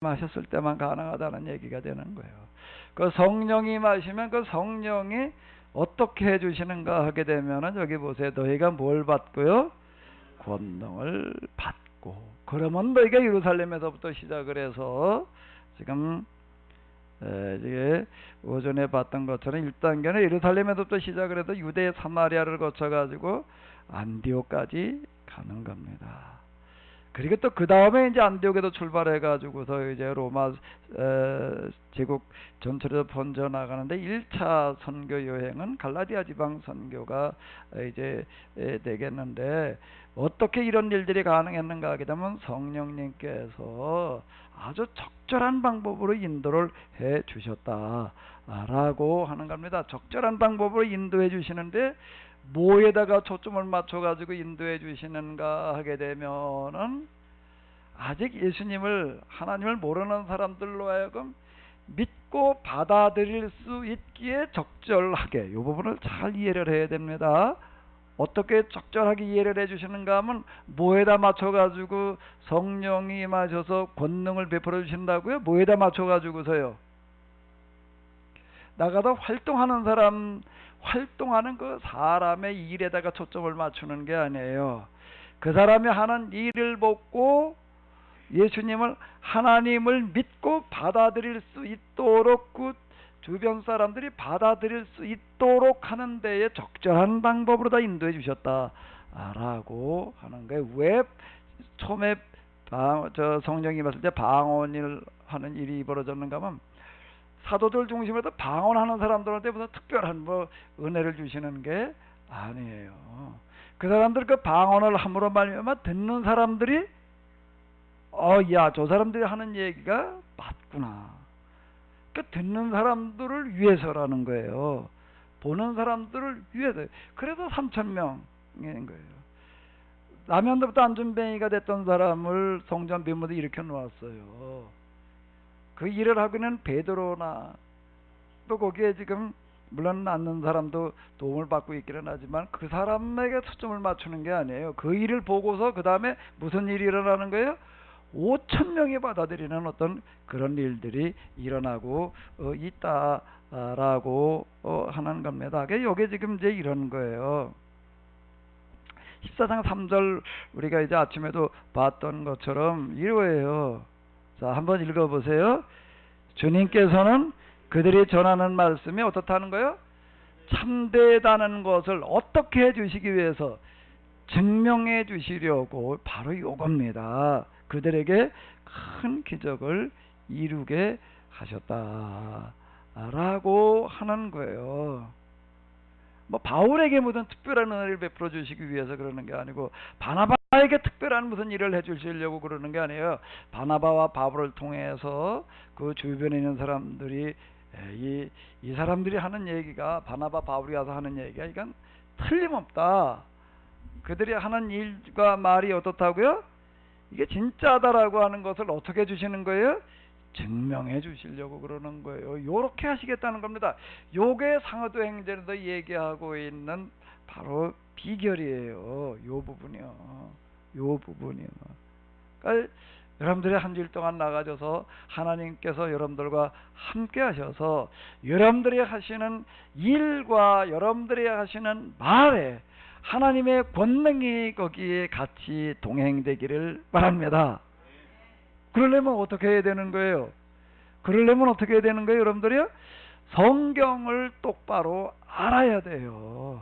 마셨을 때만 가능하다는 얘기가 되는 거예요. 그 성령이 마시면 그 성령이 어떻게 해주시는가 하게 되면은 여기 보세요. 너희가 뭘 받고요? 권능을 받고. 그러면 너희가 예루살렘에서부터 시작을 해서 지금 이게 오전에 봤던 것처럼 1단계는 예루살렘에서부터 시작을 해서 유대 사마리아를 거쳐가지고 안디옥까지 가는 겁니다. 그리고 또 그 다음에 이제 안디옥에도 출발해가지고서 이제 로마 제국 전체로 번져 나가는데 1차 선교 여행은 갈라디아 지방 선교가 이제 되겠는데, 어떻게 이런 일들이 가능했는가 하게 되면 성령님께서 아주 적절한 방법으로 인도를 해 주셨다라고 하는 겁니다. 적절한 방법으로 인도해 주시는데 뭐에다가 초점을 맞춰 가지고 인도해 주시는가 하게 되면은, 아직 예수님을, 하나님을 모르는 사람들로 하여금 믿고 받아들일 수 있기에 적절하게, 이 부분을 잘 이해를 해야 됩니다. 어떻게 적절하게 이해를 해 주시는가 하면, 뭐에다 맞춰 가지고 성령이 임하셔서 권능을 베풀어 주신다고요? 뭐에다 맞춰 가지고서요? 나가서 활동하는 사람, 활동하는 그 사람의 일에다가 초점을 맞추는 게 아니에요. 그 사람이 하는 일을 보고 예수님을, 하나님을 믿고 받아들일 수 있도록, 그 주변 사람들이 받아들일 수 있도록 하는 데에 적절한 방법으로 다 인도해 주셨다라고 하는 거예요. 왜 처음에 성령이 왔을 때 방언을 하는 일이 벌어졌는가 하면, 사도들 중심으로 방언하는 사람들한테 무슨 특별한 뭐 은혜를 주시는 게 아니에요. 그 사람들 그 방언을 함으로 말미암아 듣는 사람들이 야, 저 사람들이 하는 얘기가 맞구나. 그 듣는 사람들을 위해서라는 거예요. 보는 사람들을 위해서. 그래서 3,000명인 거예요. 라면부터 안전뱅이가 됐던 사람을 성전 빈무대 일으켜 놓았어요. 그 일을 하고 있는 베드로나, 또 거기에 지금 물론 낳는 사람도 도움을 받고 있기는 하지만 그 사람에게 초점을 맞추는 게 아니에요. 그 일을 보고서 그 다음에 무슨 일이 일어나는 거예요? 5,000명이 받아들이는 어떤 그런 일들이 일어나고 있다라고 하는 겁니다. 이게 지금 이제 이런 거예요. 14장 3절 우리가 이제 아침에도 봤던 것처럼 이거예요. 자, 한번 읽어보세요. 주님께서는 그들이 전하는 말씀이 어떻다는 거예요? 참되다는 것을 어떻게 해주시기 위해서 증명해 주시려고 바로 이겁니다. 그들에게 큰 기적을 이루게 하셨다라고 하는 거예요. 뭐 바울에게 무슨 특별한 은혜를 베풀어 주시기 위해서 그러는 게 아니고, 바나바에게 특별한 무슨 일을 해 주시려고 그러는 게 아니에요. 바나바와 바울을 통해서 그 주변에 있는 사람들이 이 사람들이 하는 얘기가, 바나바 바울이 와서 하는 얘기가 이건 틀림없다. 그들이 하는 일과 말이 어떻다고요? 이게 진짜다라고 하는 것을 어떻게 해주시는 거예요? 증명해 주시려고 그러는 거예요. 요렇게 하시겠다는 겁니다. 요게 상어도행전에서 얘기하고 있는 바로 비결이에요. 요 부분이요. 요 부분이요. 그러니까 여러분들이 한 주일 동안 나가셔서 하나님께서 여러분들과 함께 하셔서 여러분들이 하시는 일과 여러분들이 하시는 말에 하나님의 권능이 거기에 같이 동행되기를 바랍니다. 그러려면 어떻게 해야 되는 거예요? 그러려면 어떻게 해야 되는 거예요, 여러분들이요? 성경을 똑바로 알아야 돼요.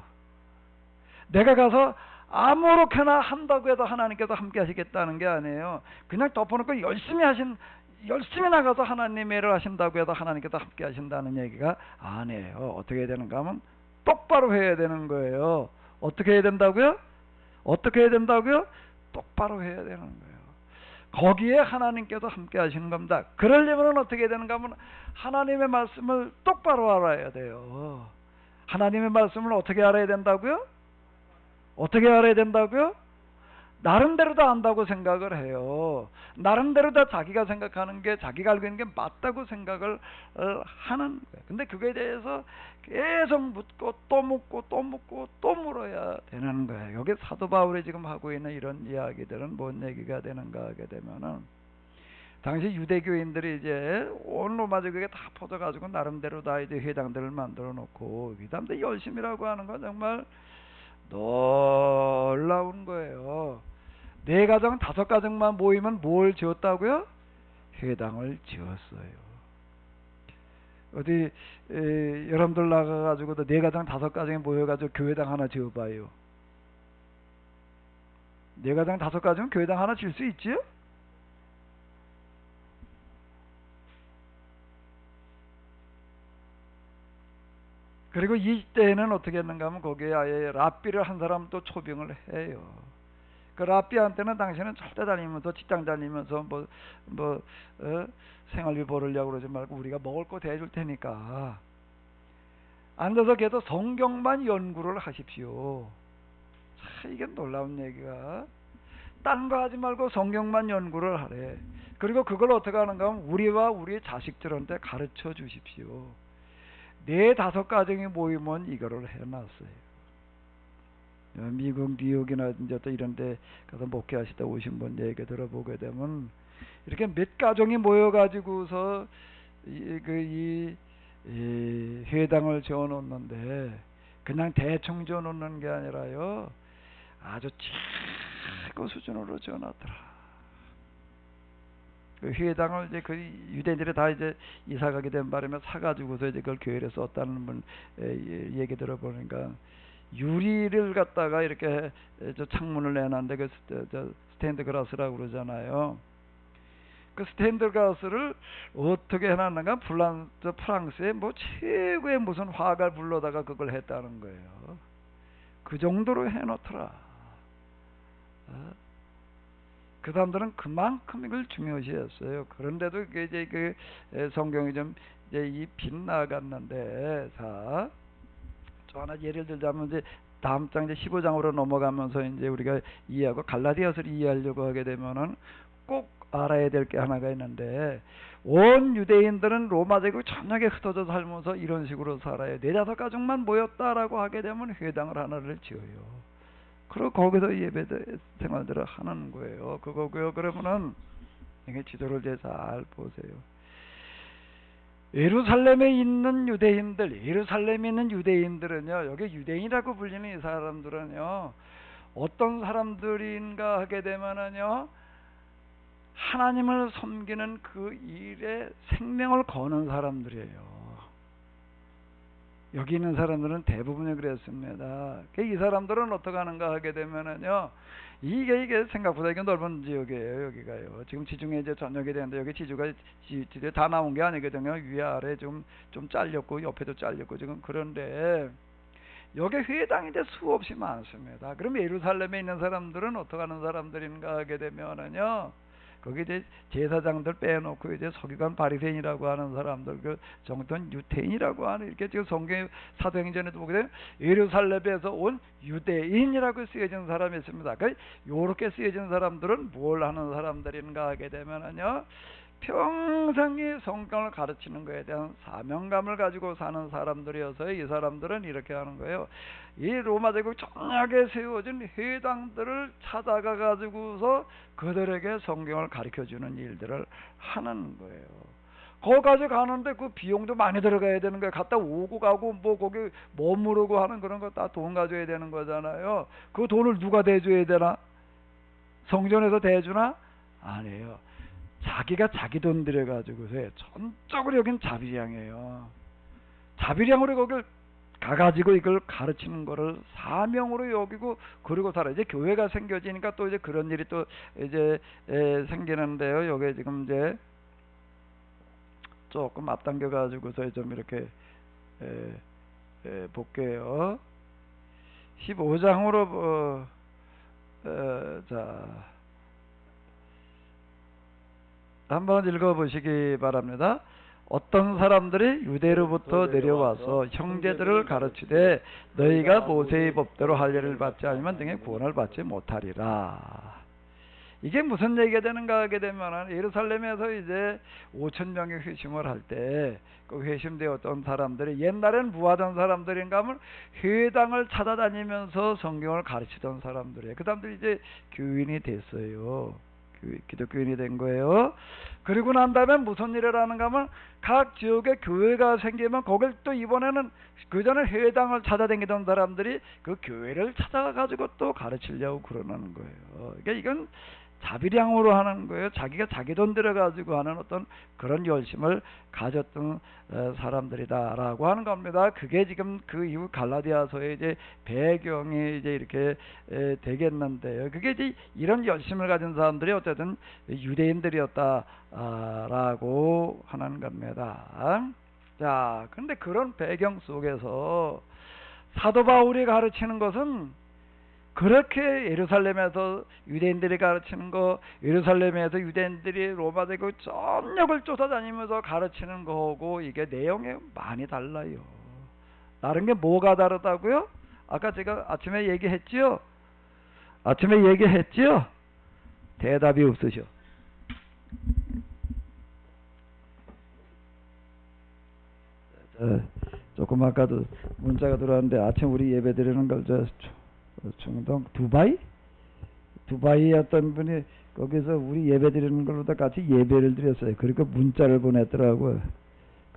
내가 가서 아무렇게나 한다고 해도 하나님께서 함께 하시겠다는 게 아니에요. 그냥 덮어놓고 열심히 나가서 하나님의 일을 하신다고 해도 하나님께서 함께 하신다는 얘기가 아니에요. 어떻게 해야 되는가 하면 똑바로 해야 되는 거예요. 어떻게 해야 된다고요? 어떻게 해야 된다고요? 똑바로 해야 되는 거예요. 거기에 하나님께서 함께 하시는 겁니다. 그러려면 어떻게 해야 되는가 하면 하나님의 말씀을 똑바로 알아야 돼요. 하나님의 말씀을 어떻게 알아야 된다고요? 어떻게 알아야 된다고요? 나름대로 다 안다고 생각을 해요. 나름대로 다 자기가 생각하는 게, 자기가 알고 있는 게 맞다고 생각을 하는 거예요. 근데 그거에 대해서 계속 묻고 또 묻고 또 묻고 또 물어야 되는 거예요. 여기 사도 바울이 지금 하고 있는 이런 이야기들은 뭔 얘기가 되는가 하게 되면은, 당시 유대교인들이 이제 온 로마 제국에 다 퍼져가지고 나름대로 다 이제 회당들을 만들어 놓고 그 사람들 열심이라고 하는 건 정말 놀라운 거예요. 네 가정 다섯 가정만 모이면 뭘 지었다고요? 회당을 지었어요. 어디 여러분들 나가가지고 네 가정 다섯 가정에 모여가지고 교회당 하나 지어봐요. 네 가정 다섯 가정은 교회당 하나 지을 수 있지요? 그리고 이때는 어떻게 했는가 하면 거기에 아예 랍비를 한 사람 또 초빙을 해요. 그 랍비한테는 당신은 절대 다니면서 직장 다니면서 생활비 벌으려고 그러지 말고 우리가 먹을 거 대줄 테니까 앉아서 계속 성경만 연구를 하십시오. 참 이게 놀라운 얘기가 딴 거 하지 말고 성경만 연구를 하래. 그리고 그걸 어떻게 하는가 하면 우리와 우리 자식들한테 가르쳐 주십시오. 네 다섯 가정이 모이면 이거를 해놨어요. 미국 뉴욕이나 이제 또 이런 데 가서 목회하시다 오신 분 얘기 들어보게 되면 이렇게 몇 가정이 모여가지고서 이 회당을 지어 놓는데 그냥 대충 지어 놓는 게 아니라요. 아주 최고 수준으로 지어 놨더라. 그 회당을 이제 그 유대인들이 다 이제 이사 가게 된 바람에 사가지고서 이제 그걸 교회에 썼다는 분 얘기 들어보니까 유리를 갖다가 이렇게 저 창문을 내놨는데 그 스테인드 글라스라고 그러잖아요. 그 스테인드 글라스를 어떻게 해놨는가? 프랑스의 뭐 최고의 무슨 화가를 불러다가 그걸 했다는 거예요. 그 정도로 해놓더라. 그 사람들은 그만큼 이걸 중요시했어요. 그런데도 이제 그 성경이 좀 이제 이 빗나갔는데, 자, 또 하나 예를 들자면 이제 다음 장 이제 15장으로 넘어가면서 이제 우리가 이해하고 갈라디아서를 이해하려고 하게 되면은 꼭 알아야 될 게 하나가 있는데, 온 유대인들은 로마 제국 전역에 흩어져 살면서 이런 식으로 살아요. 네다섯 가정만 모였다라고 하게 되면 회당을 하나를 지어요. 그리고 거기서 예배 생활들을 하는 거예요. 그거고요. 그러면은 이게 지도를 이제 잘 보세요. 예루살렘에 있는 유대인들은요, 여기 유대인이라고 불리는 이 사람들은요, 어떤 사람들인가 하게 되면은요, 하나님을 섬기는 그 일에 생명을 거는 사람들이에요. 여기 있는 사람들은 대부분이 그랬습니다. 이 사람들은 어떻게 하는가 하게 되면은요, 이게 생각보다 이게 넓은 지역이에요. 여기가요. 지금 지중해 이제 전역이 되는데 여기 지주가 다 나온 게 아니거든요. 위에 아래 좀 잘렸고 옆에도 잘렸고 지금 그런데 여기 회당이 이제 수없이 많습니다. 그럼 예루살렘에 있는 사람들은 어떻게 하는 사람들인가 하게 되면은요, 거기 이제 제사장들 빼놓고 이제 서기관 바리새인이라고 하는 사람들, 그 정통 유태인이라고 하는, 이렇게 지금 성경 사도행전에도 보게 되면 예루살렘에서 온 유대인이라고 쓰여진 사람이 있습니다. 그 요렇게 쓰여진 사람들은 뭘 하는 사람들인가 하게 되면은요, 평생이 성경을 가르치는 것에 대한 사명감을 가지고 사는 사람들이어서 이 사람들은 이렇게 하는 거예요. 이 로마 제국 전역에 세워진 회당들을 찾아가 가지고서 그들에게 성경을 가르쳐주는 일들을 하는 거예요. 거기까지 가는데 그 비용도 많이 들어가야 되는 거예요. 갔다 오고 가고 뭐 거기 머무르고 하는 그런 거 다 돈 가져야 되는 거잖아요. 그 돈을 누가 대줘야 되나? 성전에서 대주나? 아니에요. 자기가 자기 돈 들여가지고서 전적으로 여긴 자비량이에요. 자비량으로 거길 가가지고 이걸 가르치는 거를 사명으로 여기고 그러고 살아. 이제 교회가 생겨지니까 또 이제 그런 일이 또 이제 생기는데요. 여기 지금 이제 조금 앞당겨 가지고서 좀 이렇게 볼게요. 15장으로 자, 한번 읽어보시기 바랍니다. 어떤 사람들이 유대로부터 내려와서 형제들을 가르치되 너희가 모세의 법대로 할 일을 받지 않으면 등의 구원을 받지 못하리라. 이게 무슨 얘기가 되는가 하게 되면 예루살렘에서 이제 5,000명이 회심을 할 때 그 회심되었던 사람들이 옛날엔 뭐 하던 사람들인가 하면 회당을 찾아다니면서 성경을 가르치던 사람들이에요. 그 사람들이 이제 교인이 됐어요. 기독교인이 된 거예요. 그리고 난 다음에 무슨 일을 하는가 하면 각 지역에 교회가 생기면 거길 또 이번에는 그 전에 회당을 찾아다니던 사람들이 그 교회를 찾아가지고 또 가르치려고 그러는 거예요. 그러니까 이건 자비량으로 하는 거예요. 자기가 자기 돈 들여가지고 하는 어떤 그런 열심을 가졌던 사람들이다라고 하는 겁니다. 그게 지금 그 이후 갈라디아서의 이제 배경이 이제 이렇게 되겠는데요. 그게 이제 이런 열심을 가진 사람들이 어쨌든 유대인들이었다라고 하는 겁니다. 자, 근데 그런 배경 속에서 사도 바울이 가르치는 것은 그렇게 예루살렘에서 유대인들이 가르치는 거, 예루살렘에서 유대인들이 로마 대교 전역을 쫓아다니면서 가르치는 거하고 이게 내용이 많이 달라요. 다른 게 뭐가 다르다고요? 아까 제가 아침에 얘기했지요? 대답이 없으셔. 조금 아까도 문자가 들어왔는데 아침 우리 예배 드리는 걸 중동 두바이였던 분이 거기서 우리 예배 드리는 걸로다 같이 예배를 드렸어요. 그러니까 문자를 보냈더라고요.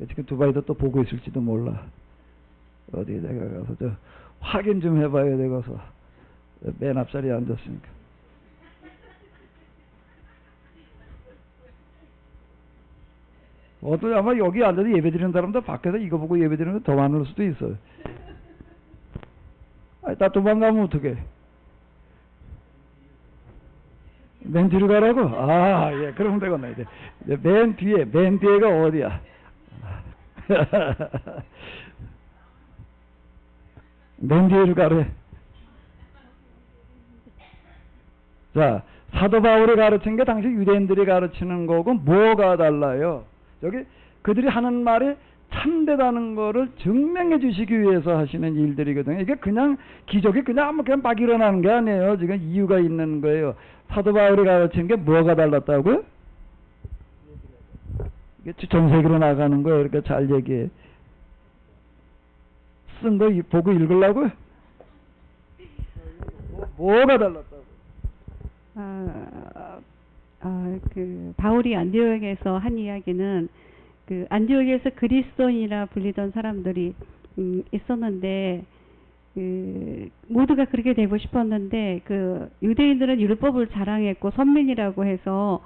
지금 두바이도 또 보고 있을지도 몰라. 어디 내가 가서 저 확인 좀 해봐야 되고서 맨 앞자리에 앉았으니까. 아마 여기 앉아서 예배 드리는 사람도 밖에서 이거 보고 예배 드리는 거 더 많을 수도 있어요. 다 도망가면 어떡해. 맨 뒤로 가라고? 예, 그러면 되겠네. 이제 맨 뒤에가 어디야? 맨 뒤로 가래. 자, 사도 바울이 가르친 게 당시 유대인들이 가르치는 거고 뭐가 달라요? 저기 그들이 하는 말이 참되다는 거를 증명해 주시기 위해서 하시는 일들이거든요. 이게 그냥 기적이 그냥 막 일어나는 게 아니에요. 지금 이유가 있는 거예요. 사도 바울이 가르친 게 뭐가 달랐다고요? 이게 전 세계로 나가는 거예요. 이렇게 잘 얘기해. 쓴 거 보고 읽으려고요? 뭐가 달랐다고? 그 바울이 안디옥에서 한 이야기는 그 안디옥에서 그리스도인이라 불리던 사람들이 있었는데 그 모두가 그렇게 되고 싶었는데 그 유대인들은 율법을 자랑했고 선민이라고 해서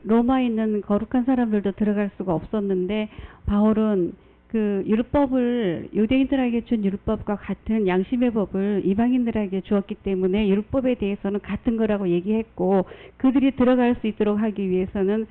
로마에 있는 거룩한 사람들도 들어갈 수가 없었는데 바울은 그 율법을 유대인들에게 준 율법과 같은 양심의 법을 이방인들에게 주었기 때문에 율법에 대해서는 같은 거라고 얘기했고 그들이 들어갈 수 있도록 하기 위해서는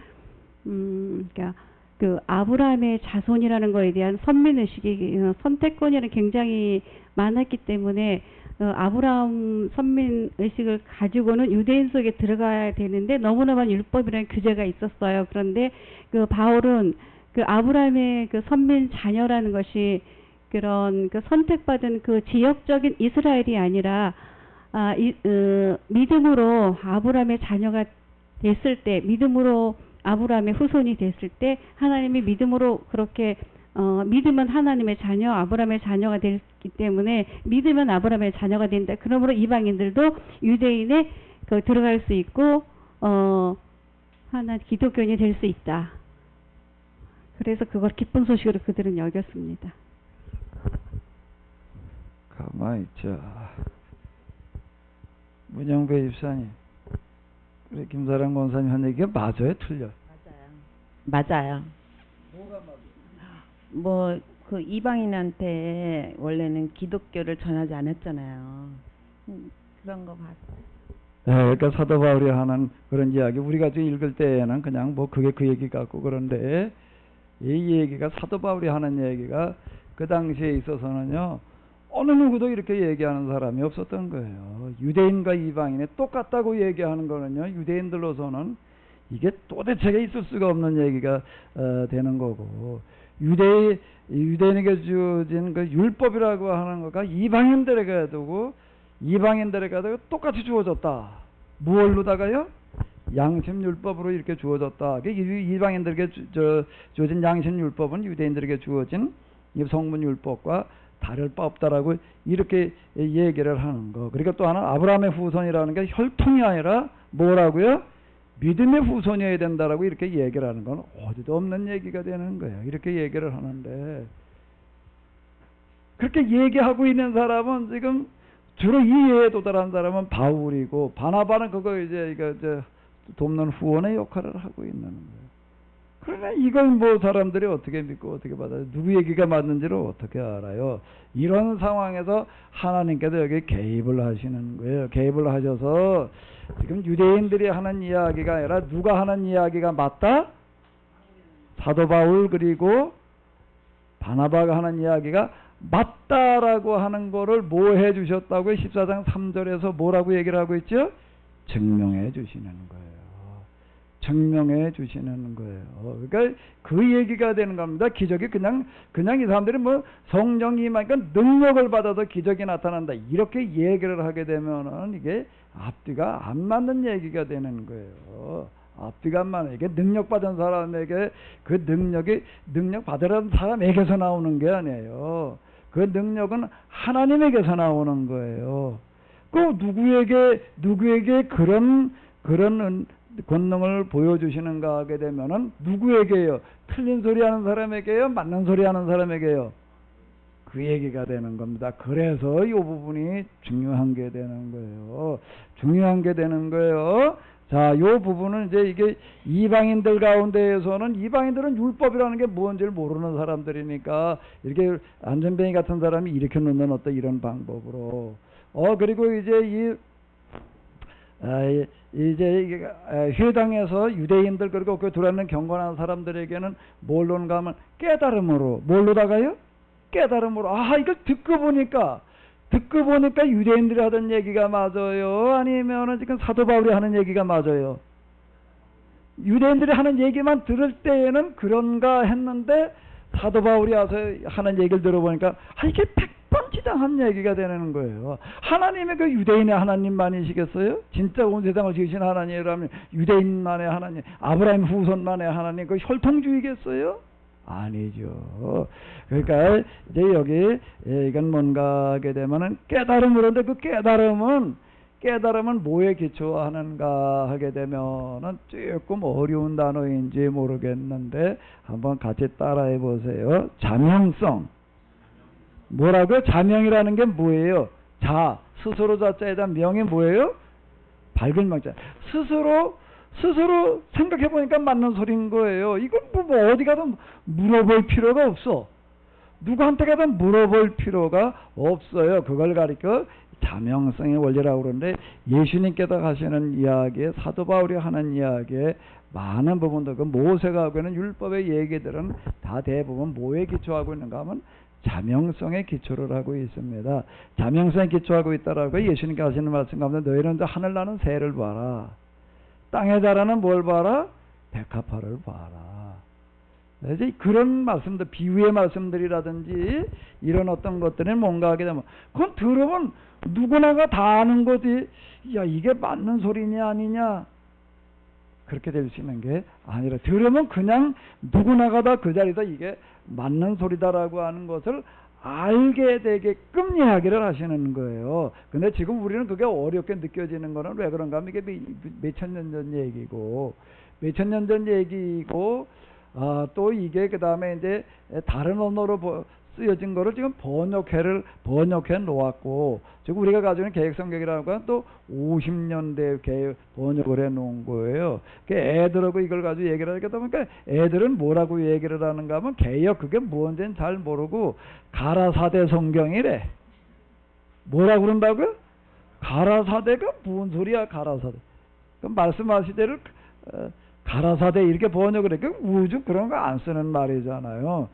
그러니까 그 아브라함의 자손이라는 거에 대한 선민의식이 선택권이 굉장히 많았기 때문에 아브라함 선민의식을 가지고는 유대인 속에 들어가야 되는데 너무나 많은 율법이라는 규제가 있었어요. 그런데 그 바울은 그 아브라함의 그 선민 자녀라는 것이 그런 그 선택받은 그 지역적인 이스라엘이 아니라 믿음으로 아브라함의 자녀가 됐을 때 믿음으로 아브라함의 후손이 됐을 때 하나님이 믿음으로 그렇게 믿으면 하나님의 자녀 아브라함의 자녀가 됐기 때문에 믿으면 아브라함의 자녀가 된다. 그러므로 이방인들도 유대인에 들어갈 수 있고 하나 기독교인이 될 수 있다. 그래서 그걸 기쁜 소식으로 그들은 여겼습니다. 가만히 있자. 문영배 집사님, 그래 김사랑 권사님 한 얘기가 맞아요, 틀려? 맞아요. 뭐가 맞아요? 뭐 그 이방인한테 원래는 기독교를 전하지 않았잖아요. 그런 거 봤어요. 네, 그러니까 사도 바울이 하는 그런 이야기 우리가 지금 읽을 때에는 그냥 뭐 그게 그 얘기 같고 그런데 이 얘기가 사도 바울이 하는 얘기가 그 당시에 있어서는요 어느 누구도 이렇게 얘기하는 사람이 없었던 거예요. 유대인과 이방인이 똑같다고 얘기하는 거는요 유대인들로서는 이게 도대체 있을 수가 없는 얘기가 되는 거고 유대인에게 주어진 그 율법이라고 하는 거가 이방인들에게 두고 똑같이 주어졌다. 무엇로다가요? 양심율법으로 이렇게 주어졌다. 이방인들에게 주어진 양심율법은 유대인들에게 주어진 성문율법과 다를 바 없다라고 이렇게 얘기를 하는 거. 그리고 또 하나 아브라함의 후손이라는 게 혈통이 아니라 뭐라고요? 믿음의 후손이어야 된다라고 이렇게 얘기를 하는 건 어디도 없는 얘기가 되는 거예요. 이렇게 얘기를 하는데 그렇게 얘기하고 있는 사람은 지금 주로 이해에 도달한 사람은 바울이고 바나바는 그거 이제 이거 돕는 후원의 역할을 하고 있는 거예요. 그러나 이걸 뭐 사람들이 어떻게 믿고 어떻게 받아요? 누구 얘기가 맞는지를 어떻게 알아요? 이런 상황에서 하나님께서 여기 개입을 하시는 거예요. 개입을 하셔서 지금 유대인들이 하는 이야기가 아니라 누가 하는 이야기가 맞다? 사도 바울 그리고 바나바가 하는 이야기가 맞다라고 하는 거를 뭐 해주셨다고요? 14장 3절에서 뭐라고 얘기를 하고 있죠? 증명해 주시는 거예요. 증명해 주시는 거예요. 그러니까 그 얘기가 되는 겁니다. 기적이 그냥 이 사람들이 뭐 성령이 임하니까 능력을 받아서 기적이 나타난다. 이렇게 얘기를 하게 되면은 이게 앞뒤가 안 맞는 얘기가 되는 거예요. 앞뒤가 안 맞는. 이게 능력 받은 사람에게 그 능력 받으라는 사람에게서 나오는 게 아니에요. 그 능력은 하나님에게서 나오는 거예요. 그 누구에게 그런 권능을 보여주시는가 하게 되면은 누구에게요? 틀린 소리 하는 사람에게요? 맞는 소리 하는 사람에게요? 그 얘기가 되는 겁니다. 그래서 이 부분이 중요한 게 되는 거예요. 중요한 게 되는 거예요. 자, 이 부분은 이제 이게 이방인들 가운데에서는 이방인들은 율법이라는 게 뭔지를 모르는 사람들이니까 이렇게 안전뱅이 같은 사람이 이렇게 놓는 어떤 이런 방법으로 그리고 이제 이제 회당에서 유대인들 그리고 그 들어있는 경건한 사람들에게는 뭘로 가면 깨달음으로 뭘로다가요? 깨달음으로 이걸 듣고 보니까 유대인들이 하던 얘기가 맞아요? 아니면은 지금 사도 바울이 하는 얘기가 맞아요? 유대인들이 하는 얘기만 들을 때에는 그런가 했는데 사도 바울이 와서 하는 얘기를 들어보니까 이게 100번 지당한 얘기가 되는 거예요. 하나님의 그 유대인의 하나님만이시겠어요? 진짜 온 세상을 지으신 하나님이라면 유대인만의 하나님, 아브라함 후손만의 하나님, 그 혈통주의겠어요? 아니죠. 그러니까 이제 여기 이건 뭔가 하게 되면은 깨달음으로인데 그 깨달음은 뭐에 기초하는가 하게 되면은 조금 어려운 단어인지 모르겠는데 한번 같이 따라해 보세요. 자명성. 뭐라고요? 자명이라는 게 뭐예요? 스스로 자자에다 명이 뭐예요? 밝은 명자. 스스로 생각해 보니까 맞는 소리인 거예요. 이건 뭐 어디 가서 물어볼 필요가 없어. 누구한테 가서 물어볼 필요가 없어요. 그걸 가리켜 자명성의 원리라고 그러는데 예수님께서 하시는 이야기에 사도 바울이 하는 이야기에 많은 부분들 그 모세가 하고 있는 율법의 얘기들은 다 대부분 뭐에 기초하고 있는가 하면 자명성에 기초를 하고 있습니다. 자명성에 기초하고 있다라고 예수님께서 하시는 말씀 가운데 너희는 이제 하늘 나는 새를 봐라. 땅에 자라는 뭘 봐라? 백합화를 봐라. 이제 그런 말씀들, 비유의 말씀들이라든지 이런 어떤 것들은 뭔가 하게 되면 그건 들으면 누구나가 다 아는 거지. 야, 이게 맞는 소리냐 아니냐? 그렇게 될 수 있는 게 아니라 들으면 그냥 누구나가 다 그 자리에서 이게 맞는 소리다라고 하는 것을 알게 되게끔 이야기를 하시는 거예요. 근데 지금 우리는 그게 어렵게 느껴지는 거는 왜 그런가 하면 이게 몇천 년 전 얘기고 또 이게 그 다음에 이제 다른 언어로 쓰여진 거를 지금 번역해 놓았고 지금 우리가 가지고 있는 개혁성경이라는 건 또 50년대 번역을 해 놓은 거예요. 애들하고 이걸 가지고 얘기를 하게 되니까 애들은 뭐라고 얘기를 하는가 하면 개혁 그게 뭔지는 잘 모르고 가라사대 성경이래. 뭐라고 그런다고요? 가라사대가 무슨 소리야 가라사대. 그럼 말씀하시대로 가라사대 이렇게 번역을 해. 우주 그런 거 안 쓰는 말이잖아요.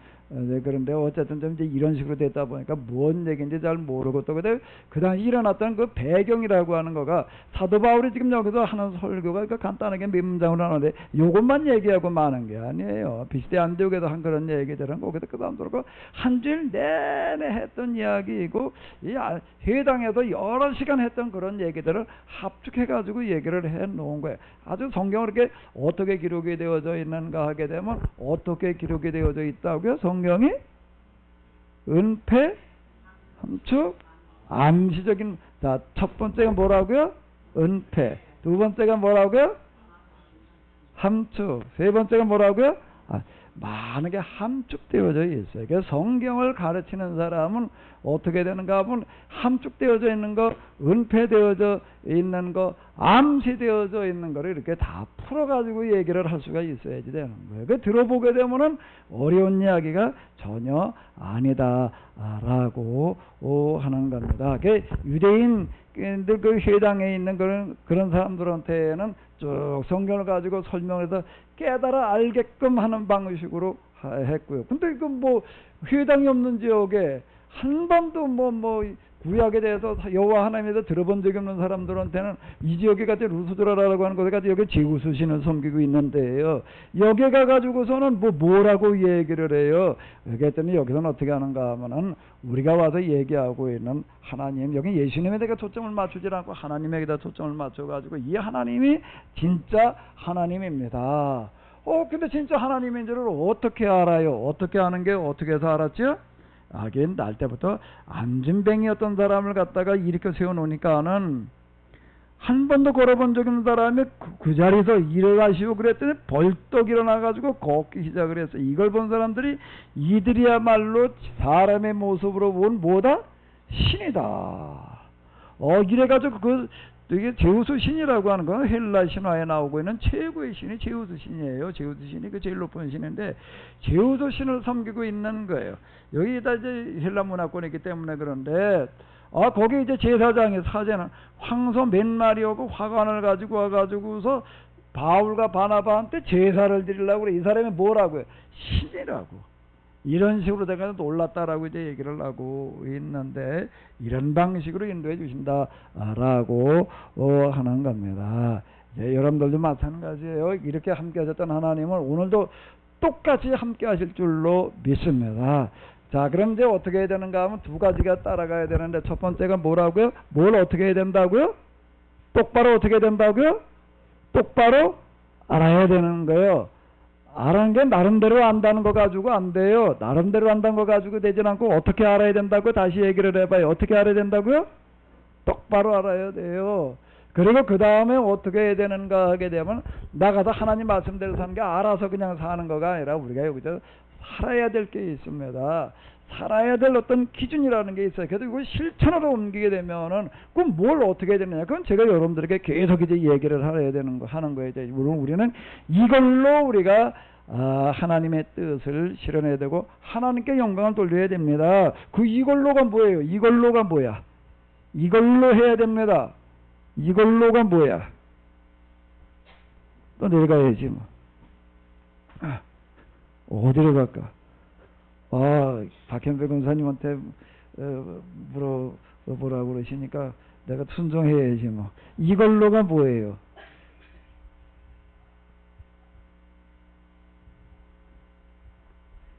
그런데 어쨌든 좀 이제 이런 식으로 됐다 보니까 뭔 얘기인지 잘 모르고 또 그 당시 일어났던 그 배경이라고 하는 거가 사도 바울이 지금 여기서 하는 설교가 간단하게 몇 문장으로 하는데 요것만 얘기하고 마는 게 아니에요. 비스대 안디옥에서 한 그런 얘기들은 거기서 그 다음 들고 한 주일 내내 했던 이야기이고 이 회당에서 여러 시간 했던 그런 얘기들을 합축해가지고 얘기를 해 놓은 거예요. 아주 성경을 이렇게 어떻게 기록이 되어져 있는가 하게 되면 어떻게 기록이 되어져 있다고요? 성경이 은폐, 함축, 암시적인 자, 첫 번째가 뭐라고요? 은폐. 두 번째가 뭐라고요? 함축. 세 번째가 뭐라고요? 많은 게 함축되어져 있어요. 그래서 성경을 가르치는 사람은 어떻게 되는가 하면 함축되어져 있는 거, 은폐되어져 있는 거, 암시되어져 있는 거를 이렇게 다 풀어가지고 얘기를 할 수가 있어야지 되는 거예요. 그 들어보게 되면은 어려운 이야기가 전혀 아니다라고 하는 겁니다. 그 유대인들 그 회당에 있는 그런 사람들한테는 쭉 성경을 가지고 설명해서 깨달아 알게끔 하는 방식으로 했고요. 근데 그 뭐 회당이 없는 지역에 한 번도 뭐 구약에 대해서 여호와 하나님에 대해서 들어본 적이 없는 사람들한테는 이 지역에 가서 루스드라라고 하는 곳에 가서 여기 제우스 신을 섬기고 있는데요. 여기 가가지고서는 뭐라고 얘기를 해요. 여기 했더니 여기서는 어떻게 하는가 하면은 우리가 와서 얘기하고 있는 하나님, 여기 예수님에 대해 초점을 맞추지 않고 하나님에게다 초점을 맞춰가지고 이 하나님이 진짜 하나님입니다. 근데 진짜 하나님인 줄을 어떻게 알아요? 어떻게 아는 게 어떻게 해서 알았죠? 하긴 날 때부터 안진뱅이였던 사람을 갖다가 일으켜 세워놓으니까는 한 번도 걸어본 적 없는 사람이 그 자리에서 일어나시오 그랬더니 벌떡 일어나가지고 걷기 시작을 했어요. 이걸 본 사람들이 이들이야말로 사람의 모습으로 본 뭐다? 신이다. 이래가지고 이게 제우스 신이라고 하는 건 헬라 신화에 나오고 있는 최고의 신이 제우스 신이에요. 제우스 신이 그 제일 높은 신인데 제우스 신을 섬기고 있는 거예요. 여기다 이제 헬라 문화권이기 때문에 그런데 거기 이제 제사장의 사제는 황소 몇 마리 오고 화관을 가지고 와가지고서 바울과 바나바한테 제사를 드리려고 그래. 이 사람이 뭐라고요? 신이라고. 이런 식으로 내가 놀랐다라고 이제 얘기를 하고 있는데 이런 방식으로 인도해 주신다라고 하는 겁니다. 이제 여러분들도 마찬가지예요. 이렇게 함께 하셨던 하나님은 오늘도 똑같이 함께 하실 줄로 믿습니다. 자, 그럼 이제 어떻게 해야 되는가 하면 두 가지가 따라가야 되는데 첫 번째가 뭐라고요? 뭘 어떻게 해야 된다고요? 똑바로 어떻게 해야 된다고요? 똑바로 알아야 되는 거예요. 알아는 게 나름대로 안다는 거 가지고 안 돼요. 나름대로 안다는 거 가지고 되진 않고 어떻게 알아야 된다고 다시 얘기를 해봐요. 어떻게 알아야 된다고요? 똑바로 알아야 돼요. 그리고 그 다음에 어떻게 해야 되는가 하게 되면 나가서 하나님 말씀대로 사는 게 알아서 그냥 사는 거가 아니라 우리가 여기서 살아야 될 게 있습니다. 살아야 될 어떤 기준이라는 게 있어요. 그래서 이걸 실천으로 옮기게 되면은 그럼 뭘 어떻게 해야 되느냐? 그건 제가 여러분들에게 계속 이제 얘기를 하는 거예요. 물론 우리는 이걸로 우리가 하나님의 뜻을 실현해야 되고 하나님께 영광을 돌려야 됩니다. 이걸로가 뭐예요? 이걸로가 뭐야? 이걸로 해야 됩니다. 이걸로가 뭐야? 또 내려가야지 뭐. 어디로 갈까? 박현배 권사님한테 물어보라고 그러시니까 내가 순종해야지 뭐. 이걸로가 뭐예요?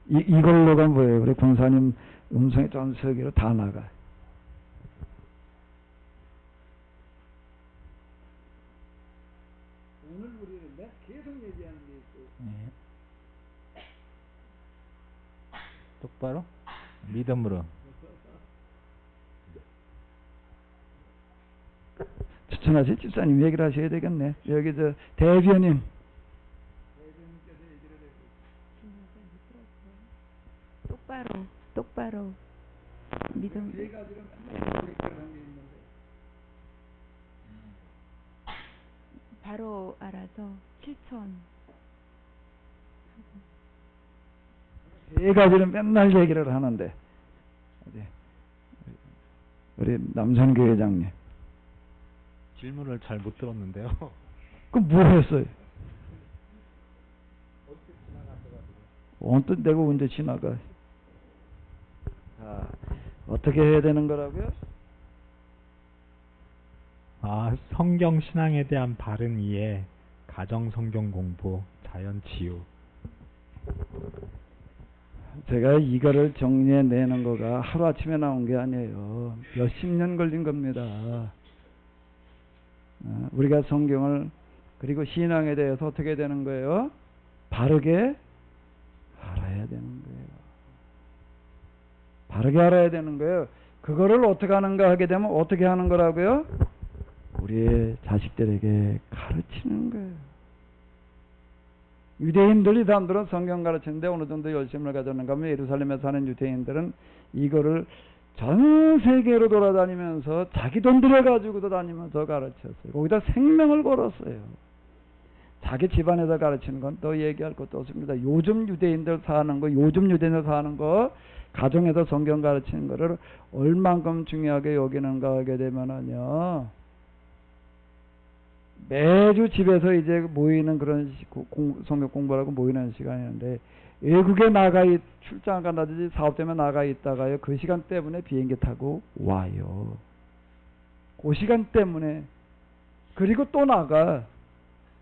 이걸로가 뭐예요? 우리 권사님 음성이 좀 저기로 다 나가. 오늘 우리는 내가 계속 얘기하는 게 있어요. 네. 똑바로 믿음으로. 추천하실 집사님 얘기를 하셔야 되겠네. 여기 저 대변인. 똑바로 믿음. 바로 알아서 실천. 세 가지를 맨날 얘기를 하는데 우리 남산교 회장님 질문을 잘 못 들었는데요. 그 뭐 했어요? 언뜻 내고 언제 지나가? 자, 어떻게 해야 되는 거라고요? 성경 신앙에 대한 바른 이해, 가정 성경 공부, 자연 치유. 제가 이거를 정리해내는 거가 하루아침에 나온 게 아니에요. 몇십 년 걸린 겁니다. 우리가 성경을 그리고 신앙에 대해서 어떻게 되는 거예요? 바르게 알아야 되는 거예요. 바르게 알아야 되는 거예요. 그거를 어떻게 하는가 하게 되면 어떻게 하는 거라고요? 우리의 자식들에게 가르치는 거예요. 유대인들이 사람들은 성경 가르치는데 어느 정도 열심을 가졌는가 하면 예루살렘에 사는 유대인들은 이거를 전 세계로 돌아다니면서 자기 돈 들여가지고도 다니면서 가르쳤어요. 거기다 생명을 걸었어요. 자기 집안에서 가르치는 건 또 얘기할 것도 없습니다. 요즘 유대인들 사는 거, 가정에서 성경 가르치는 거를 얼만큼 중요하게 여기는가 하게 되면은요, 매주 집에서 이제 모이는 그런 성경 공부하고 모이는 시간이었는데, 외국에 출장 간다든지 사업 때문에 나가 있다가요, 그 시간 때문에 비행기 타고 와요. 그 시간 때문에. 그리고 또 나가.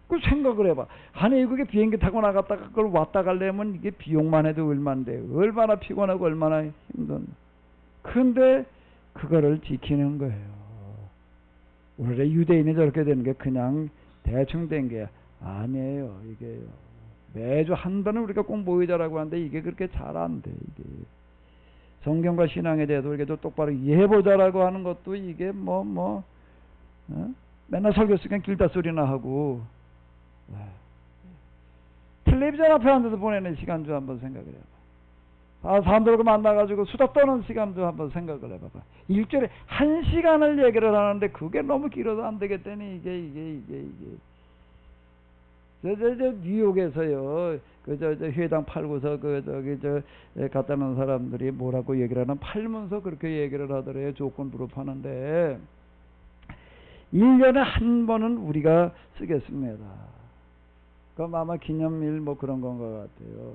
그 생각을 해봐. 한 외국에 비행기 타고 나갔다가 그걸 왔다 가려면 이게 비용만 해도 얼마인데, 얼마나 피곤하고 얼마나 힘든. 근데 그거를 지키는 거예요. 원래 유대인이 저렇게 되는 게 그냥 대충 된 게 아니에요. 이게요. 매주 한 번은 우리가 꼭 모이자라고 하는데 이게 그렇게 잘 안 돼. 이게 성경과 신앙에 대해서 우리가 좀 똑바로 이해해보자라고 하는 것도 이게 맨날 설교 쓰니까 길다 소리나 하고, 텔레비전 앞에 앉아서 보내는 시간 좀 한번 생각을 해봐. 사람들하고 만나가지고 수다 떠는 시간 좀 한번 생각을 해봐봐. 일주일에 1시간을 얘기를 하는데 그게 너무 길어서 안 되겠다니. 이게 저 뉴욕에서요, 회당 팔고서 갖다 놓은 사람들이 뭐라고 얘기를 하나, 팔면서 그렇게 얘기를 하더래요. 조건부로 파는데 1년에 한 번은 우리가 쓰겠습니다. 그럼 아마 기념일 그런 건 것 같아요.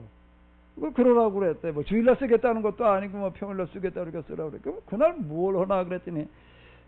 그러라고 그랬대. 주일날 쓰겠다는 것도 아니고 평일날 쓰겠다 그러니까 쓰라고 그래. 그럼 그날 뭘 하나 그랬더니,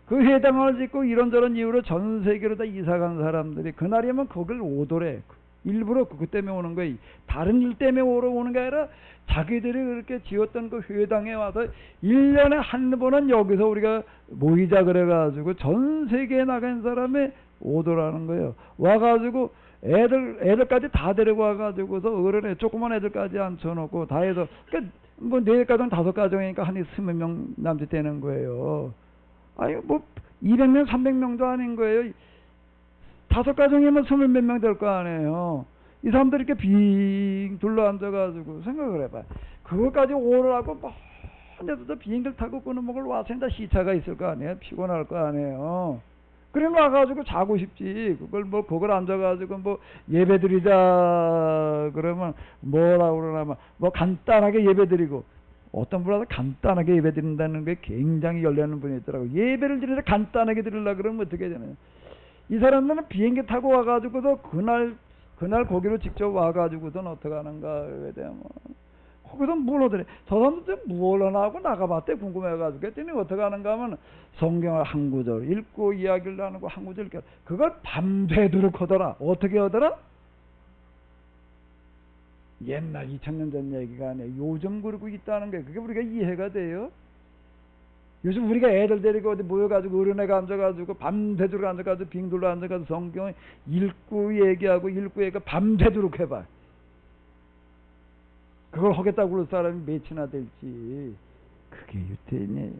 그 회당을 짓고 이런저런 이유로 전 세계로 다 이사간 사람들이 그날이면 거길 오더래. 일부러 그것 때문에 오는 거예요. 다른 일 때문에 오는 게 아니라 자기들이 그렇게 지었던 그 회당에 와서 1년에 한 번은 여기서 우리가 모이자 그래가지고 전 세계에 나간 사람이 오더라는 거예요. 와가지고 애들까지 다 데리고 와가지고서 어른애 조그만 애들까지 앉혀놓고 다 해서, 그러니까 4가정 5가정이니까 한 20명 남짓 되는 거예요. 아니 200명 300명도 아닌 거예요. 5가정이면 20몇 명 될 거 아니에요. 이 사람들이 이렇게 빙 둘러앉아가지고 생각을 해봐. 그것까지 오라고 혼자서 비행기를 타고 끊어먹을 와서 시차가 있을 거 아니에요. 피곤할 거 아니에요. 그래 와가지고 자고 싶지. 그걸 앉아가지고 예배 드리자 그러면 뭐라고 그러나 간단하게 예배 드리고, 어떤 분하고 간단하게 예배 드린다는 게 굉장히 열리는 분이 있더라고. 예배를 드리는데 간단하게 드리려고 그러면 어떻게 되나요? 이 사람들은 비행기 타고 와가지고도 그날 거기로 직접 와가지고선 어떻게 하는가 에 대하면 거기서 뭘 하더래. 저 사람들 뭘 하나 하고 나가봤대. 궁금해가지고 그랬더니 어떻게 하는가 하면 성경을 한 구절 읽고 이야기를 나누고 한 구절 읽고, 그걸 밤새도록 하더라. 어떻게 하더라? 옛날 2000년 전 얘기가 아니에요. 요즘 그러고 있다는 게, 그게 우리가 이해가 돼요? 요즘 우리가 애들 데리고 어디 모여가지고 어른애가 앉아가지고 밤새도록 앉아가지고 빙둘러 앉아가지고 성경 읽고 얘기하고 밤새도록 해봐. 그걸 하겠다고 그럴 사람이 몇이나 될지. 그게 유태인이에요.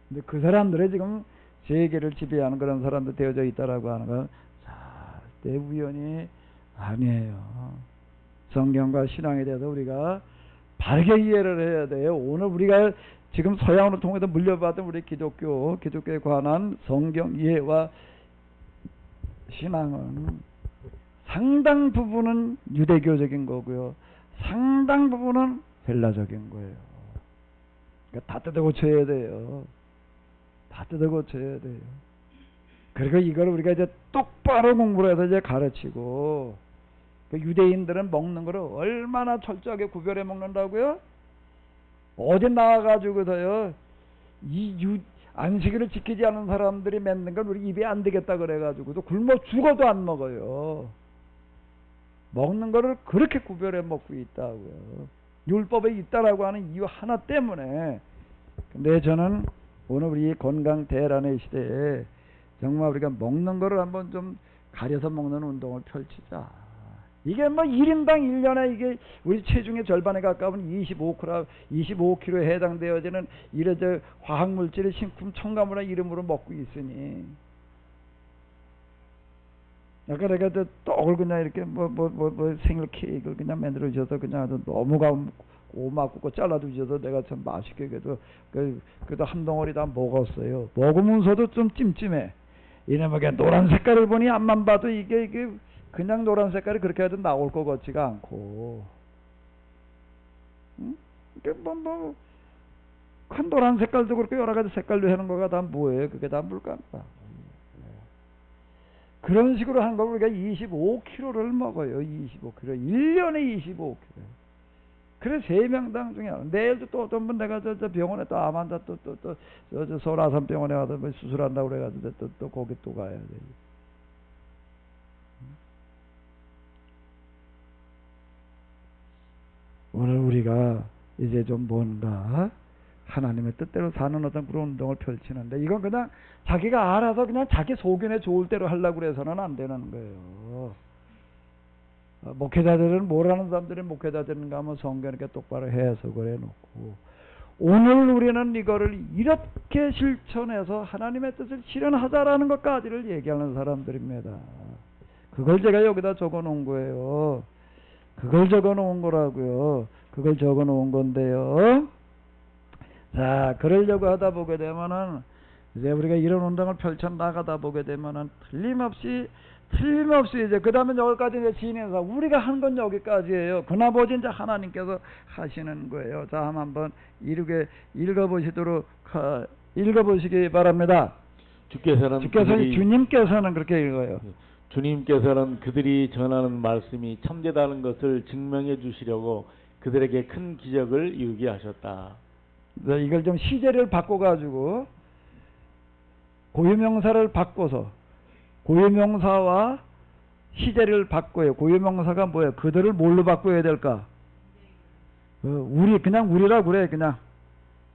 근데 그 사람들이 지금 세계를 지배하는 그런 사람도 되어져 있다라고 하는 건 절대 우연이 아니에요. 성경과 신앙에 대해서 우리가 바르게 이해를 해야 돼요. 오늘 우리가 지금 서양으로 통해서 물려받은 우리 기독교에 관한 성경 이해와 신앙은 상당 부분은 유대교적인 거고요, 상당 부분은 헬라적인 거예요. 그러니까 다 뜯어 고쳐야 돼요. 다 뜯어 고쳐야 돼요. 그리고 이걸 우리가 이제 똑바로 공부를 해서 이제 가르치고, 그 유대인들은 먹는 거를 얼마나 철저하게 구별해 먹는다고요? 어디 나와가지고서요, 안식일을 지키지 않은 사람들이 맺는 건 우리 입에 안 되겠다 그래가지고도 굶어 죽어도 안 먹어요. 먹는 거를 그렇게 구별해 먹고 있다고요. 율법에 있다라고 하는 이유 하나 때문에. 근데 저는 오늘 우리 건강 대란의 시대에 정말 우리가 먹는 거를 한번 좀 가려서 먹는 운동을 펼치자. 이게 1인당 1년에 이게 우리 체중의 절반에 가까운 25kg에 해당되어지는 이런 화학물질의 식품 첨가물의 이름으로 먹고 있으니, 아까 내가 저 떡을 그냥 이렇게 뭐 생일 케이크를 그냥 만들어 주셔서 그냥 아주 너무 고맙고 잘라도 주셔서 내가 참 맛있게 그래도 한 덩어리 다 먹었어요. 먹으면서도 좀 찜찜해. 이놈의 노란 색깔을 보니 앞만 봐도 이게 그냥 노란 색깔이 그렇게 해도 나올 것 같지가 않고, 응? 이게 큰 노란 색깔도 그렇고 여러 가지 색깔로 하는 거가 다 뭐예요? 그게 다 물감이다. 그런 식으로 하는 거 우리가 25kg를 먹어요. 25kg. 1년에 25kg. 그래 3명당 중에 내일도 또 어떤 분 내가 저 병원에 또 암 환자 저 서울 아산병원에 와서 뭐 수술한다고 그래가지고 또 거기 또 가야 돼. 오늘 우리가 이제 좀 뭔가 하나님의 뜻대로 사는 어떤 그런 운동을 펼치는데, 이건 그냥 자기가 알아서 그냥 자기 소견에 좋을 대로 하려고 해서는 안 되는 거예요. 목회자들은 뭐라는 사람들이 목회자들인가 하면 성경 이렇게 똑바로 해석을 해놓고, 오늘 우리는 이거를 이렇게 실천해서 하나님의 뜻을 실현하자라는 것까지를 얘기하는 사람들입니다. 그걸 제가 여기다 적어 놓은 거예요. 그걸 적어 놓은 거라고요. 그걸 적어 놓은 건데요. 자, 그러려고 하다 보게 되면은, 이제 우리가 이런 운동을 펼쳐 나가다 보게 되면은 틀림없이 이제 그 다음에 여기까지 이제 지내서 우리가 한 건 여기까지예요. 그나머지 이제 하나님께서 하시는 거예요. 자, 한번 읽어보시도록 읽어보시기 바랍니다. 주님께서는 그렇게 읽어요. 주님께서는 그들이 전하는 말씀이 참되다는 것을 증명해 주시려고 그들에게 큰 기적을 이루게 하셨다. 네, 이걸 좀 시제를 바꿔가지고 고유명사를 바꿔서 고유명사와 시제를 바꿔요. 고유명사가 뭐예요? 그들을 뭘로 바꿔야 될까? 그냥 우리라고 그래. 그냥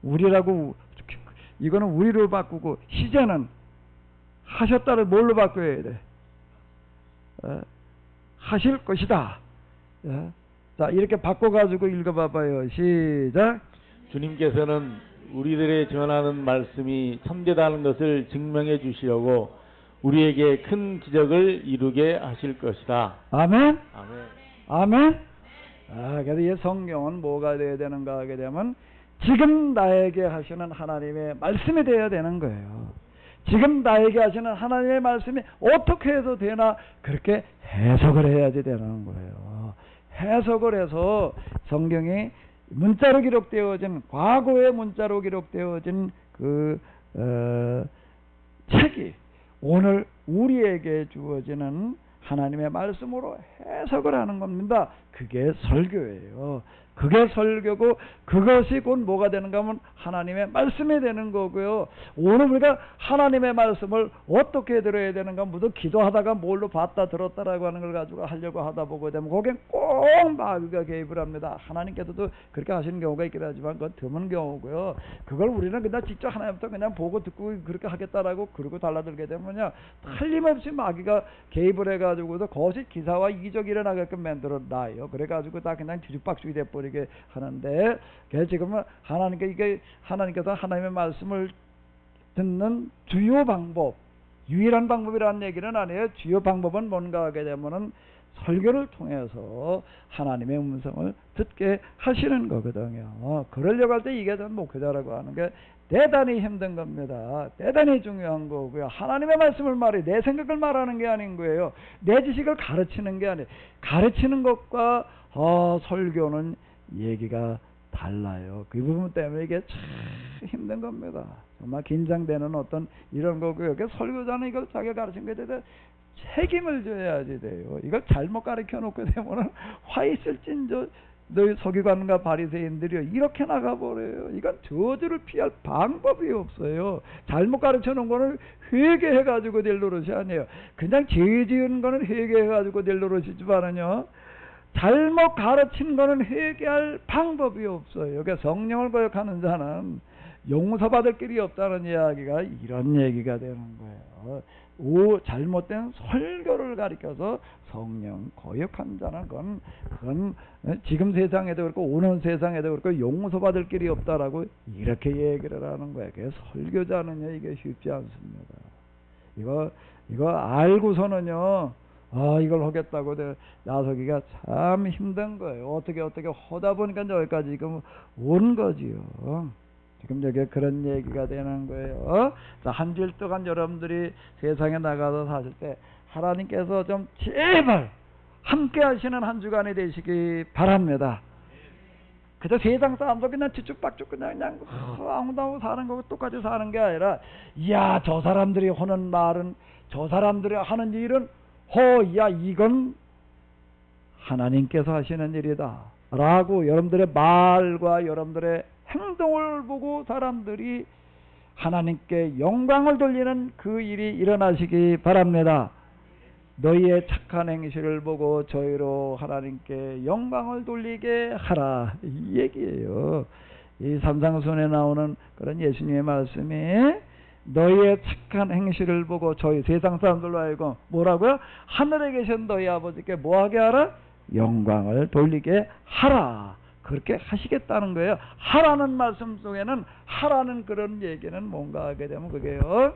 우리라고, 이거는 우리로 바꾸고, 시제는 하셨다를 뭘로 바꿔야 돼? 하실 것이다. 자, 이렇게 바꿔가지고 읽어봐봐요. 시작. 주님께서는 우리들의 전하는 말씀이 참되다는 것을 증명해 주시려고 우리에게 큰 기적을 이루게 하실 것이다. 아멘? 아멘. 아멘? 그래서 이 성경은 뭐가 되어야 되는가 하게 되면 지금 나에게 하시는 하나님의 말씀이 되어야 되는 거예요. 지금 나에게 하시는 하나님의 말씀이 어떻게 해서 되나, 그렇게 해석을 해야지 되는 거예요. 해석을 해서 성경이 문자로 기록되어진, 과거의 문자로 기록되어진 책이 오늘 우리에게 주어지는 하나님의 말씀으로 해석을 하는 겁니다. 그게 설교예요. 그게 설교고, 그것이 곧 뭐가 되는가 하면 하나님의 말씀이 되는 거고요. 오늘 우리가 하나님의 말씀을 어떻게 들어야 되는가, 무슨 기도하다가 뭘로 봤다 들었다라고 하는 걸 가지고 하려고 하다 보게 되면 거기엔 꼭 마귀가 개입을 합니다. 하나님께서도 그렇게 하시는 경우가 있긴 하지만 그건 드문 경우고요. 그걸 우리는 그냥 직접 하나님부터 그냥 보고 듣고 그렇게 하겠다라고 그러고 달라들게 되면요, 틀림없이 마귀가 개입을 해가지고서 그것이 기사와 이적이 일어나게끔 만들어 놔요. 그래가지고 다 그냥 뒤죽박죽이 돼버리게 하는데, 지금은 하나님께서 하나님의 말씀을 듣는 주요 방법, 유일한 방법이라는 얘기는 아니에요. 주요 방법은 뭔가 하게 되면은 설교를 통해서 하나님의 음성을 듣게 하시는 거거든요. 그러려고 할 때 이게 전 목회자라고 하는 게 대단히 힘든 겁니다. 대단히 중요한 거고요. 하나님의 말씀을 말해, 내 생각을 말하는 게 아닌 거예요. 내 지식을 가르치는 게 아니에요. 가르치는 것과 설교는 얘기가 달라요. 그 부분 때문에 이게 참 힘든 겁니다. 정말 긴장되는 어떤 이런 거고요. 설교자는 이걸 자기가 가르친 것에 대해서 책임을 져야지 돼요. 이걸 잘못 가르쳐 놓게 되면은 화 있을진 너희 서기관과 바리새인들이요, 이렇게 나가버려요. 이건 저주를 피할 방법이 없어요. 잘못 가르쳐 놓은 거는 회개해가지고 될 노릇이 아니에요. 그냥 죄 지은 거는 회개해가지고 될 노릇이지만은요, 잘못 가르친 거는 회개할 방법이 없어요. 그러니까 성령을 거역하는 자는 용서받을 길이 없다는 이야기가 이런 얘기가 되는 거예요. 잘못된 설교를 가리켜서 성령 거역한 자는 그건 지금 세상에도 그렇고 오는 세상에도 그렇고 용서받을 길이 없다라고 이렇게 얘기를 하는 거예요. 그래서 설교자는요, 이게 쉽지 않습니다. 이거 알고서는요, 이걸 하겠다고 나서기가 참 힘든 거예요. 어떻게 하다 보니까 여기까지 지금 온 거지요. 지금 여기 그런 얘기가 되는 거예요. 자, 한 주일 동안 여러분들이 세상에 나가서 사실 때 하나님께서 좀 제발 함께 하시는 한 주간이 되시기 바랍니다. 그저 세상 사람도 그냥 뒤죽박죽 그냥 아무도 하고 사는 거고 똑같이 사는 게 아니라, 이야, 저 사람들이 하는 말은, 저 사람들이 하는 일은 야, 이건 하나님께서 하시는 일이다 라고 여러분들의 말과 여러분들의 행동을 보고 사람들이 하나님께 영광을 돌리는 그 일이 일어나시기 바랍니다. 너희의 착한 행실을 보고 저희로 하나님께 영광을 돌리게 하라, 이 얘기예요. 이 삼상순에 나오는 그런 예수님의 말씀이 너희의 착한 행실을 보고 저희 세상 사람들로 알고 뭐라고요? 하늘에 계신 너희 아버지께 뭐하게 하라? 영광을 돌리게 하라. 그렇게 하시겠다는 거예요. 하라는 말씀 속에는, 하라는 그런 얘기는 뭔가 하게 되면 그게요,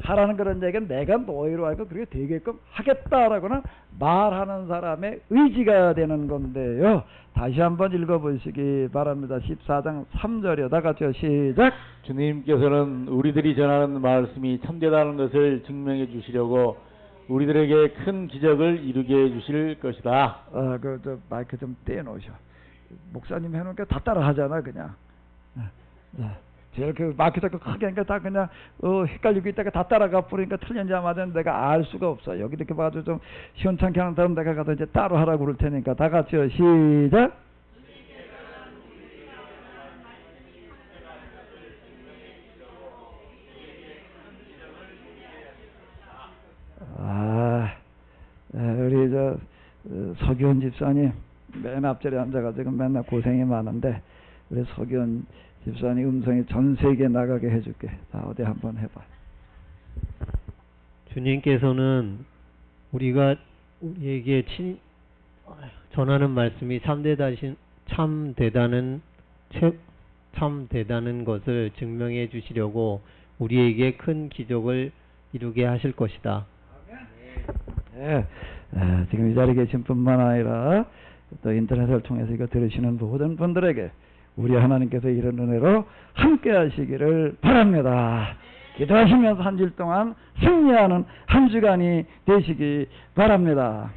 하라는 그런 얘기는 내가 너희로 알고 그렇게 되게끔 하겠다라고는 말하는 사람의 의지가 되는 건데요. 다시 한번 읽어보시기 바랍니다. 14장 3절이요. 다 같이요. 시작. 주님께서는 우리들이 전하는 말씀이 참되다는 것을 증명해 주시려고 우리들에게 큰 기적을 이루게 해 주실 것이다. 저 마이크 좀 떼놓으셔. 목사님 해놓으니까 다 따라 하잖아 그냥. 제일 그 마이크 자꾸 크게 하니까 다 그냥 헷갈리고 있다가 다 따라가 버리니까 틀린 자마다 내가 알 수가 없어. 여기 이렇게 봐도 좀 시원찮게 하는 사람 내가 가서 이제 따로 하라고 그럴 테니까 다 같이요. 시작. 우리 서기훈 집사님 맨 앞자리에 앉아가지고 맨날 고생이 많은데, 우리 서기훈 집사님 음성이 전 세계에 나가게 해줄게. 자, 어디 한번 해봐. 주님께서는 우리가 우리에게 전하는 말씀이 참 대단한 것을 증명해 주시려고 우리에게 큰 기적을 이루게 하실 것이다. 네, 지금 이 자리에 계신 뿐만 아니라 또 인터넷을 통해서 이거 들으시는 모든 분들에게 우리 하나님께서 이런 은혜로 함께 하시기를 바랍니다. 기도하시면서 한 주일 동안 승리하는 한 주간이 되시기 바랍니다.